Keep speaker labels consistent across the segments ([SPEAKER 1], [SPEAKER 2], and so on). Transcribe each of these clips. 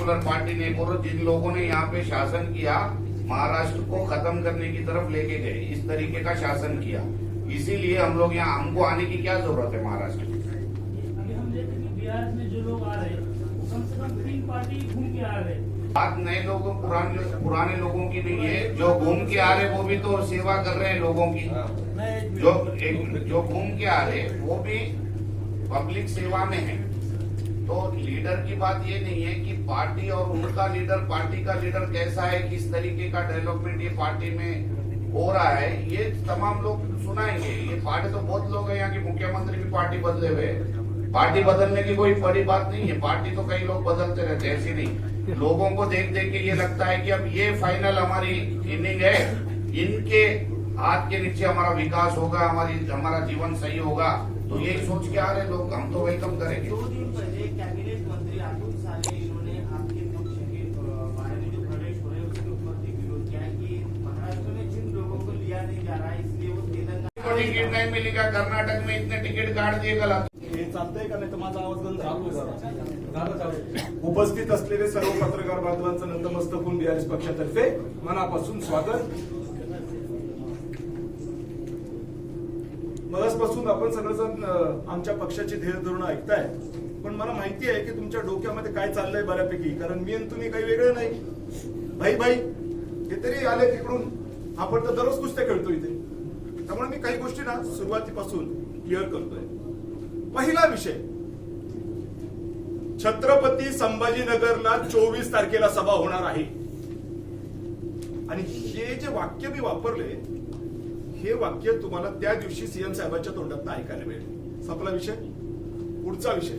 [SPEAKER 1] Popular party ने बोलो, जिन लोगों ने यहाँ पे शासन किया महाराष्ट्र को खत्म करने की तरफ लेके गए, इस तरीके का शासन किया, इसीलिए हम लोग यहाँ, हमको आने की क्या जरूरत है महाराष्ट्र में?
[SPEAKER 2] अभी हम देख रहे हैं बिहार में जो लोग आ रहे हैं वो कम से कम 3 पार्टी घूम के आ रहे हैं।
[SPEAKER 1] बात नए लोगों पुराने लोगों की नहीं है, जो घूम के आ रहे वो भी तो सेवा कर रहे हैं लोगों की। जो घूम के आ रहे वो भी पब्लिक सेवा में है। तो लीडर की बात ये नहीं है कि पार्टी और उनका लीडर, पार्टी का लीडर कैसा है, किस तरीके का डेवलपमेंट ये पार्टी में हो रहा है, ये तमाम लोग सुनाएंगे। ये पार्टी तो बहुत लोग हैं यहाँ के, मुख्यमंत्री भी पार्टी बदले हुए। पार्टी बदलने की कोई बड़ी बात नहीं है, पार्टी तो कई लोग बदलते रहते हैं, ऐसी नहीं। लोगों को देख देख के ये लगता है कि अब ये फाइनल हमारी इनिंग है, इनके हाथ के नीचे हमारा विकास होगा, हमारा जीवन सही होगा, तो यही सोच के आ रहे लोग। हम तो वेलकम करेंगे।
[SPEAKER 3] 2 दिन पहले कैबिनेट मंत्री अतुल साले इन्होंने आपके पक्ष के बारे में जो प्रवेश हो रहे हैं उसके ऊपर विरोध किया कि महाराष्ट्र में जिन लोगों को लिया नहीं जा रहा है इसलिए वो तेलंगाना
[SPEAKER 1] टिकट नहीं मिलेगा, कर्नाटक में इतने टिकट काट दिए गलत।
[SPEAKER 4] हे चालतंय का नाही तर माझा आवाज बंद झाला. उपस्थित असलेले सर्व पत्रकार बांधवांचं नतमस्तक होऊन बीआरएस पक्षातर्फे मनापासून स्वागत. मगासपासून आपण सगळेजण आमच्या पक्षाची ध्येय धोरण ऐकताय, पण मला माहिती आहे की तुमच्या डोक्यामध्ये काय चाललंय बऱ्यापैकी, कारण मी आणि तुम्ही काही वेगळे नाही. भाई भाई हे तरी आले तिकडून, आपण तर दररोज कुस्त्या खेळतो इथे, त्यामुळे मी काही गोष्टी ना सुरुवातीपासून क्लिअर करतोय. पहिला विषय, छत्रपती संभाजीनगरला 24 तारखेला सभा होणार आहे आणि हे जे वाक्य मी वापरले, हे वाक्य तुम्हाला त्या दिवशी सीएम साहेबांच्या तोंडातून ऐकायला मिळेल. संपला विषय. पुढचा विषय,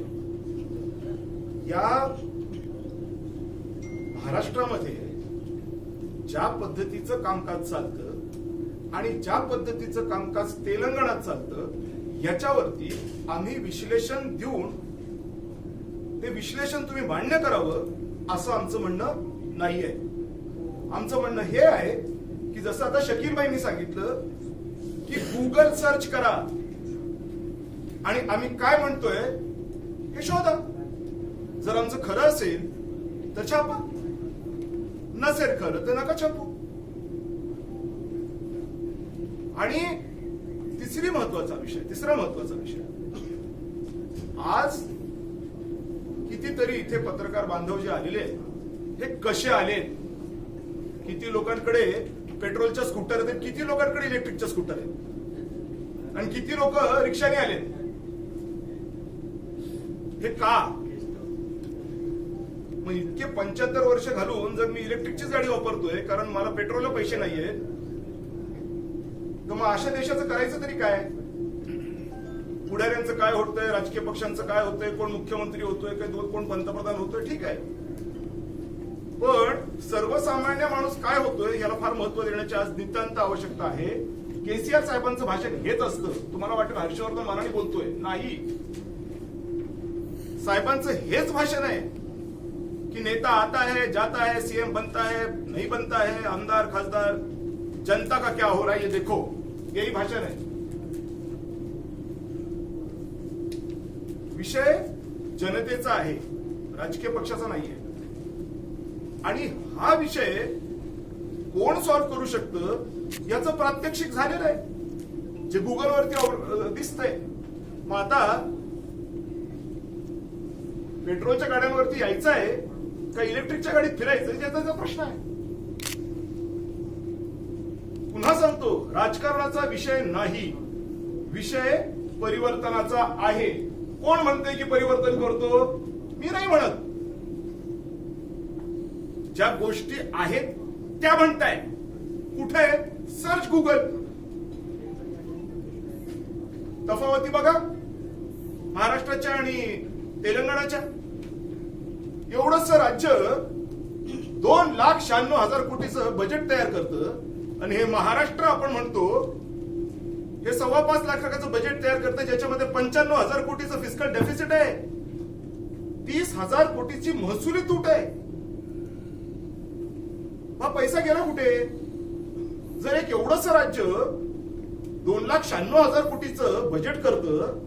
[SPEAKER 4] या महाराष्ट्रामध्ये ज्या पद्धतीचं कामकाज चालतं आणि ज्या पद्धतीचं कामकाज तेलंगणात चालतं, याच्यावरती आम्ही विश्लेषण देऊन ते विश्लेषण तुम्ही मान्य करावं असं आमचं म्हणणं नाहीये. आमचं म्हणणं हे आहे की जसं आता शकीलबाईंनी सांगितलं की गुगल सर्च करा आणि आम्ही काय म्हणतोय हे शोधा. जर आमचं खरं असेल तर छापा, नसेल खरं तर नका छापू. आणि तिसरा महत्वाचा विषय, आज कितीतरी इथे पत्रकार बांधव जे आलेले हे कसे आले, किती लोकांकडे पेट्रोलच्या स्कूटर आहेत, किती लोकांकडे इलेक्ट्रिकच्या स्कूटर आहेत, आणि किती लोक रिक्षाने आले, हे का? मग इतके 75 वर्ष घालून जर मी इलेक्ट्रिकचीच गाडी वापरतोय कारण मला पेट्रोलला पैसे नाहीये, तर मग अशा देशाचं करायचं तरी काय? पुढाऱ्यांचं काय होतंय, राजकीय पक्षांचं काय होतंय, कोण मुख्यमंत्री होतोय, कोण पंतप्रधान होतोय, ठीक आहे, पण सर्वसामान्य माणूस काय होतोय याला फार महत्व देण्याची आज नितांत आवश्यकता आहे. केसीआर साहेबांचं भाषण हेच असतं. तुम्हाला वाटेल हर्षवर्धन मानाने बोलतोय, नाही. साहेबांचं हेच भाषण आहे की नेता आता है, जाता है, सीएम बनता है, नहीं बनता है, आमदार खासदार, जनता का क्या हो रहा है ये देखो, यही भाषण है. विषय जनतेचा आहे, राजकीय पक्षाचा नाहीये. आणि हा विषय कोण सॉल्व्ह करू शकतं याचं प्रात्यक्षिक झालेलं आहे, जे गुगलवरती दिसतंय. मग आता पेट्रोलच्या गाड्यांवरती यायचं आहे का इलेक्ट्रिकच्या गाडीत फिरायचं याचा प्रश्न आहे. पुन्हा सांगतो, राजकारणाचा विषय नाही, विषय परिवर्तनाचा आहे. कोण म्हणतंय की परिवर्तन करतो? मी नाही म्हणत. ज्या गोष्टी आहेत त्या म्हणताय. कुठे? Search Google. तफावती बघा महाराष्ट्राच्या आणि तेलंगणाच्या. एवढंच राज्य 2,96,000 कोटीचं बजेट तयार करतं आणि हे महाराष्ट्र आपण म्हणतो हे 5.25 लाख बजेट तयार करतं, ज्याच्यामध्ये 95,000 कोटीचं फिस्कल डेफिसिट आहे, 30,000 कोटीची महसुली तूट आहे. हा पैसा गेला कुठे? जर एक एवढंच राज्य 2,96,000 कोटीचं बजेट करतं,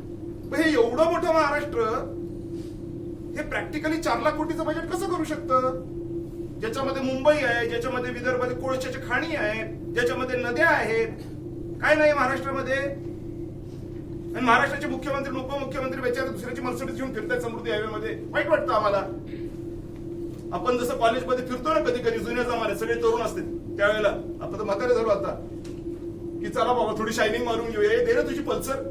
[SPEAKER 4] हे एवढं मोठं महाराष्ट्र हे प्रॅक्टिकली 4 लाख कोटीचं बजेट कसं करू शकतं? ज्याच्यामध्ये मुंबई आहे, ज्याच्यामध्ये विदर्भामध्ये कोळशाची खाणी आहे, ज्याच्यामध्ये नद्या आहेत, काय नाही महाराष्ट्रामध्ये. आणि महाराष्ट्राचे मुख्यमंत्री उपमुख्यमंत्री बेचारे दुसऱ्याची मर्सिडीज घेऊन फिरतात समृद्धी हायवे मध्ये. वाईट वाटतं आम्हाला. आपण जसं कॉलेजमध्ये फिरतो ना कधी कधी जुन्या जमान्यात सगळे तरुण असते त्यावेळेला, आपण तर म्हातारे झालो आता, की चला बाबा थोडी शायनिंग मारून घेऊया, दे रे तुझी पल्सर.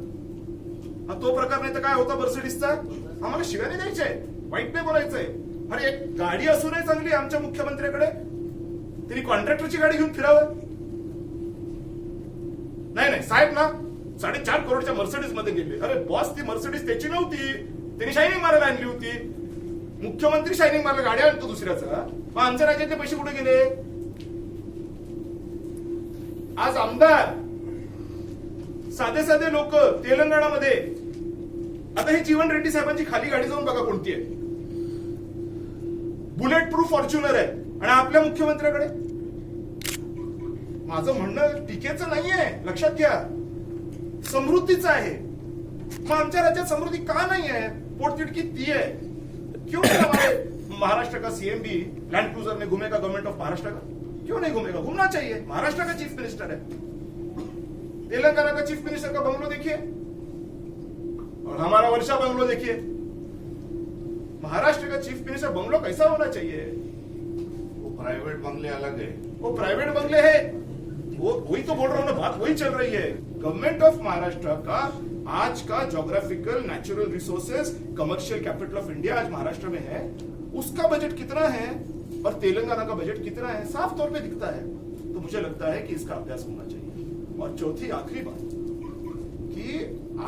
[SPEAKER 4] तो प्रकार नाही तर काय होता मर्सिडीजचा, आम्हाला शिव्याने द्यायचे आहे, वाईट नाही बोलायचंय. अरे एक गाडी असू नये चांगली आमच्या मुख्यमंत्र्याकडे, त्यांनी कॉन्ट्रॅक्टरची गाडी घेऊन फिरावं. नाही साहेब ना 4.5 करोडच्या मर्सिडीज मध्ये गेले. अरे बॉस ती मर्सिडीज त्याची नव्हती, त्यांनी शायनिंग मारायला आणली होती. मुख्यमंत्री शायनिंग मारला, गाड्या आणतो दुसऱ्याचा, मग आमच्या राज्यातले पैसे कुठे गेले? आज आमदार साधे साधे लोक तेलंगणामध्ये, आता ही जीवन रेड्डी साहेबांची खाली गाडी जाऊन बघा कोणती आहे, बुलेट प्रूफ फॉर्च्युनर आहे. आणि आपल्या मुख्यमंत्र्याकडे, माझं म्हणणं टीकेचं नाहीये, लक्षात घ्या, समृद्धीचं आहे. मग आमच्या राज्यात समृद्धी का नाही आहे? पोटतिडकी ती है, क्यों नहीं हमारे महाराष्ट्र का सीएम भी लैंड क्रूजर में घूमेगा, गवर्नमेंट ऑफ महाराष्ट्र का क्यों नहीं घूमेगा? घूमना चाहिए. महाराष्ट्र का चीफ मिनिस्टर है, तेलंगाना का चीफ मिनिस्टर का बंगलो देखिए और हमारा वर्षा बंगलो देखिए. महाराष्ट्र का चीफ मिनिस्टर बंगलो कैसा होना चाहिए?
[SPEAKER 1] वो प्राइवेट बंगले अलग है.
[SPEAKER 4] वो प्राइवेट बंगले है, वो वही तो बोल रहा हूं ना, बात वही चल रही है. गवर्नमेंट ऑफ महाराष्ट्र का आज का geographical natural resources commercial capital of India आज महाराष्ट्र में है, उसका बजट कितना है और तेलंगाना का बजट कितना है साफ तौर पे दिखता है. तो मुझे लगता है कि इसका अभ्यास होना चाहिए. और चौथी आखिरी बात कि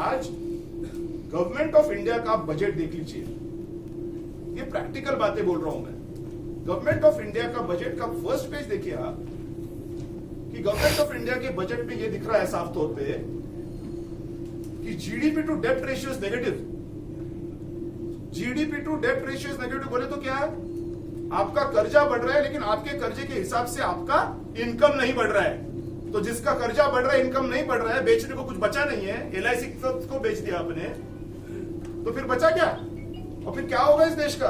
[SPEAKER 4] आज गवर्नमेंट ऑफ इंडिया का बजट देख लीजिए, ये प्रैक्टिकल बातें बोल रहा हूं मैं. गवर्नमेंट ऑफ इंडिया का बजट का फर्स्ट पेज देखिए आप, कि गवर्नमेंट ऑफ इंडिया के बजट में ये दिख रहा है साफ तौर पे कि जीडीपी टू डेब्ट ratio is negative. GDP to डेब्ट रेशियो इज नेगेटिव बोले तो क्या है? आपका कर्जा बढ़ रहा है लेकिन आपके कर्जे के हिसाब से आपका इनकम नहीं बढ़ रहा है. तो जिसका कर्जा बढ़ रहा है, इनकम नहीं बढ़ रहा है, बेचने को कुछ बचा नहीं है, एलआईसी को बेच दिया आपने, तो फिर बचा क्या? और फिर क्या होगा इस देश का?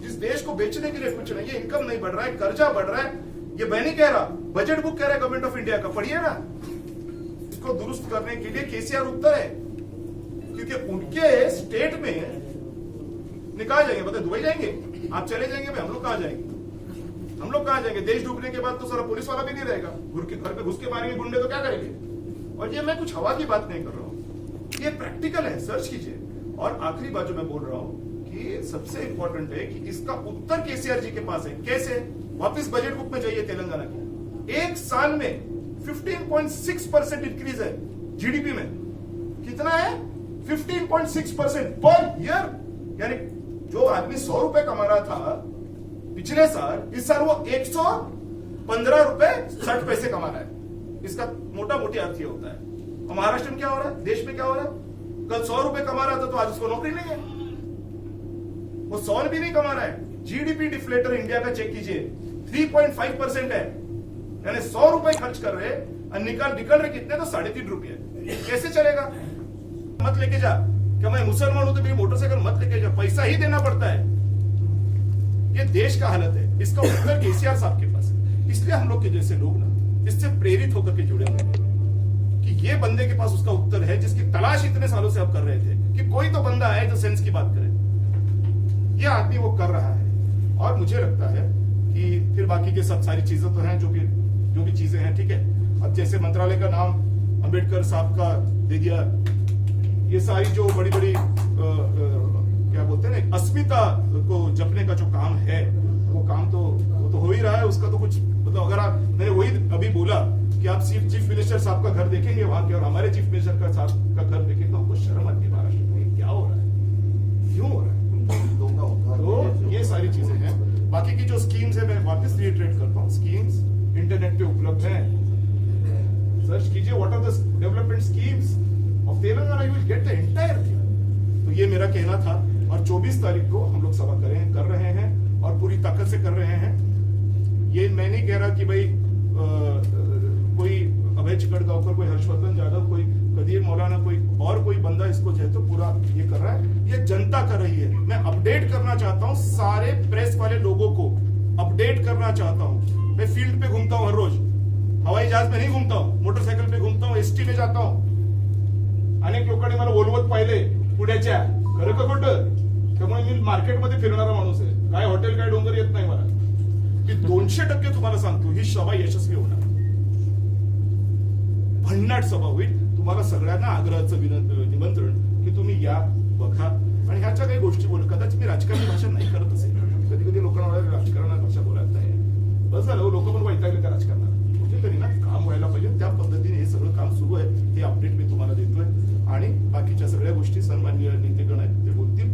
[SPEAKER 4] जिस देश को बेचने के लिए कुछ नहीं है, इनकम नहीं बढ़ रहा है, कर्जा बढ़ रहा है. ये मैं नहीं कह रहा, बजट बुक कह रहा है गवर्नमेंट ऑफ इंडिया का, पढ़िए ना. इसको दुरुस्त करने के लिए केसीआर उत्तर है, क्योंकि उनके स्टेट में निकाल जाएंगे. बताए दुबई जाएंगे, आप चले जाएंगे, हम लोग कहां जाएंगे? हम लोग कहां जाएंगे? देश डूबने के बाद तो सारा पुलिस वाला भी नहीं रहेगा, घर पे घुस के मारेंगे गुंडे, तो क्या करेंगे? और ये मैं कुछ हवा की बात नहीं कर रहा हूं, ये प्रैक्टिकल है, सर्च कीजिए. और आखिरी बात जो मैं बोल रहा हूं कि सबसे इंपॉर्टेंट है कि इसका उत्तर केसीआर जी के पास है. कैसे? वापिस बजट बुक में जाइए तेलंगाना की. एक साल में 15.6% इंक्रीज है जीडीपी में. कितना है? 15.6% पर ईयर. यानी जो आदमी 100 रुपए कमा रहा था पिछले साल, इस साल वो 115 रुपए 60 पैसे कमा रहा है. इसका मोटा मोटी अर्थ ये होता है. और महाराष्ट्र में क्या हो रहा है, देश में क्या हो रहा है? कल 100 रुपए कमा रहा था तो आज उसको नौकरी नहीं है, वो 100 भी नहीं कमा रहा है. जीडीपी डिफ्लेटर इंडिया का चेक कीजिए, 3.5% है. यानी 100 रुपए खर्च कर रहे और निकल रहे कितने? तो 3.5 रुपये. कैसे चलेगा? मत लेके जा, क्या मैं मुसलमान हूं तो मेरी मोटरसाइकिल मत लेके जा, पैसा ही देना पड़ता है. ये देश का हालत है. इसका उत्तर केसीआर साहब के पास है. इसलिए हम लोग के जैसे लोग ना इससे प्रेरित होकर के जुड़े हुए हैं कि ये बंदे के पास उसका उत्तर है, जिसकी तलाश इतने सालों से आप कर रहे थे कि कोई तो बंदा है जो सेंस की बात करे. ये आदमी वो कर रहा है. और मुझे लगता है कि फिर बाकी के सब सारी चीजें तो हैं, जो भी चीजें हैं, ठीक है. अब जैसे मंत्रालय का नाम अंबेडकर साहब का दे दिया, ये सारी जो बड़ी बड़ी क्या बोलते हैं ना, अस्मिता को जपने का जो काम है, वो काम तो हो ही रहा है. उसका तो कुछ मतलब, अगर आप, मैंने वही अभी बोला कि आप चीफ मिनिस्टर साहब का घर देखेंगे वहां के और हमारे चीफ मिनिस्टर का साहब का घर देखेंगे तो आपको शर्म आती है. महाराष्ट्र में क्या हो रहा है, क्यों हो रहा है? तो ये सारी चीजें हैं. बाकी की जो स्कीम्स है, मैं वापस रिइटरेट करता हूँ, स्कीम्स इंटरनेट पे उपलब्ध है. सर्च कीजिए what are the development schemes of Telangana, you will get the entire thing. तो ये मेरा कहना था. और 24 तारीख को हम लोग सभा कर रहे हैं और पूरी ताकत से कर रहे हैं. ये मैं नहीं कह रहा कि भाई कोई अभय गढ़गांवकर, कोई हर्षवर्धन यादव, कोई कदीर मौलाना, कोई और कोई बंदा इसको जो है तो पूरा ये कर रहा है। ये जनता कर रही है। मैं अपडेट करना चाहता हूँ सारे प्रेस वाले लोगों को, अपडेट करना चाहता हूँ। मैं फील्ड पे घूमता हूँ हर रोज, हवाई जहाज में नहीं घूमता हूँ, मोटरसायकल पे घूमता हूँ, एसटी में जाता हूँ। अनेक लोकांनी मला बोलवत पाहिले पुण्याच्या, खरं का खोटं? त्यामुळे मी मार्केटमध्ये फिरणारा माणूस आहे, काय हॉटेल काय डोंगर येत नाही मला। मी 200% तुम्हाला सांगतो ही सभा यशस्वी होणार, भन्नाट सभा होईल। तुम्हाला सगळ्यांना आग्रहाचं निमंत्रण की तुम्ही या, बघा आणि ह्याच्या काही गोष्टी बोल। कदाचित मी राजकारणी भाषा नाही करत असेल, कधी कधी लोकांना वाटतं राजकारणात भाषा बोलायला नाही, बस झालं, लोक पण वैतागले त्या राजकारणाला। कुठेतरी ना काम व्हायला पाहिजे, त्या पद्धतीने हे सगळं काम सुरू आहे। हे अपडेट मी तुम्हाला देतोय आणि बाकीच्या सगळ्या गोष्टी सन्माननीय नेतेगण आहेत ते बोलतील।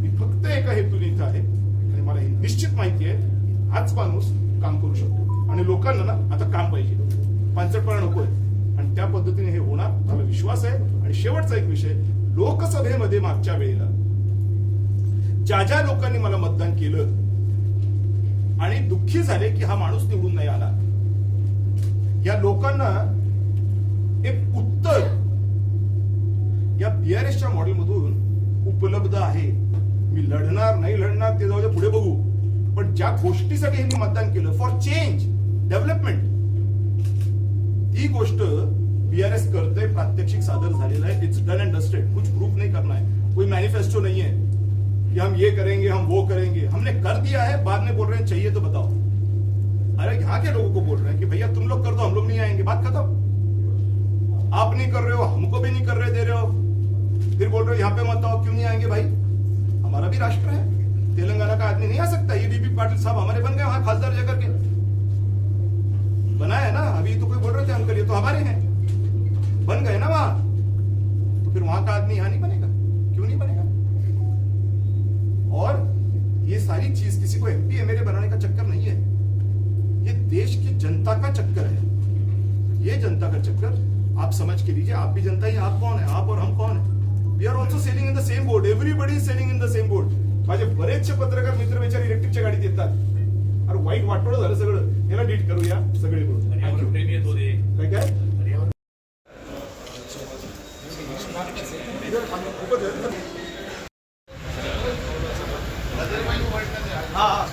[SPEAKER 4] मी फक्त एका हेतूने इथं आहे आणि मला हे निश्चित माहिती आहे हाच माणूस काम करू शकतो आणि लोकांना ना आता काम पाहिजे, पांचटपणा नकोय आणि त्या पद्धतीने हे होणार मला विश्वास आहे। आणि शेवटचा एक विषय, लोकसभेमध्ये मागच्या वेळेला ज्या ज्या लोकांनी मला मतदान केलं आणि दुःखी झाले की हा माणूस निवडून नाही आला, या लोकांना एक उत्तर या बीआरएसच्या मॉडेलमधून उपलब्ध आहे। मी लढणार नाही लढणार ते जाऊ दे, पुढे बघू, पण ज्या गोष्टीसाठी यांनी मतदान केलं फॉर चेंज डेव्हलपमेंट, ती गोष्ट बीआरएस करते, प्रात्यक्षिक सादर झालेला है। इट्स डन एंड डस्टेड, कुछ प्रूफ नहीं करना है, कोई मैनिफेस्टो नहीं है कि हम ये करेंगे हम वो करेंगे, हमने कर दिया है। बाद में बोल रहे हैं चाहिए तो बताओ। अरे यहाँ के लोगों को बोल रहे हैं कि भैया तुम लोग कर दो, हम लोग नहीं आएंगे, बात खत्म। आप नहीं कर रहे हो, हमको भी नहीं कर रहे दे रहे हो, फिर बोल रहे हो यहाँ पे मत आओ, क्यों नहीं आएंगे भाई? हमारा भी राष्ट्र है, तेलंगाना का आदमी नहीं आ सकता। ये बीपी पाटिल साहब हमारे बन गए वहां खासदार जाकर के, बना है ना। अभी तो कोई बोल रहे थे अंकल ये तो हमारे हैं, बन गए ना वहां, तो फिर वहां का आदमी यहां नहीं बनेगा? क्यों नहीं बनेगा? और ये सारी चीज किसी को एमपी एमएलए बनाने का चक्कर नहीं है, ये देश की जनता का चक्कर है। ये जनता का चक्कर आप समझ के लीजिए। आप भी जनता ही, आप कौन है? आप और हम कौन है? We are also sailing in the same boat, everybody is sailing in the same boat. माझे बरेचसे पत्रकार मित्र विचार इलेक्ट्रिकच्या गाडीत येतात, अरे वाईट वाटोळ झालं सगळं, याला डीट करूया सगळे मिळून। काय काय
[SPEAKER 1] हाँ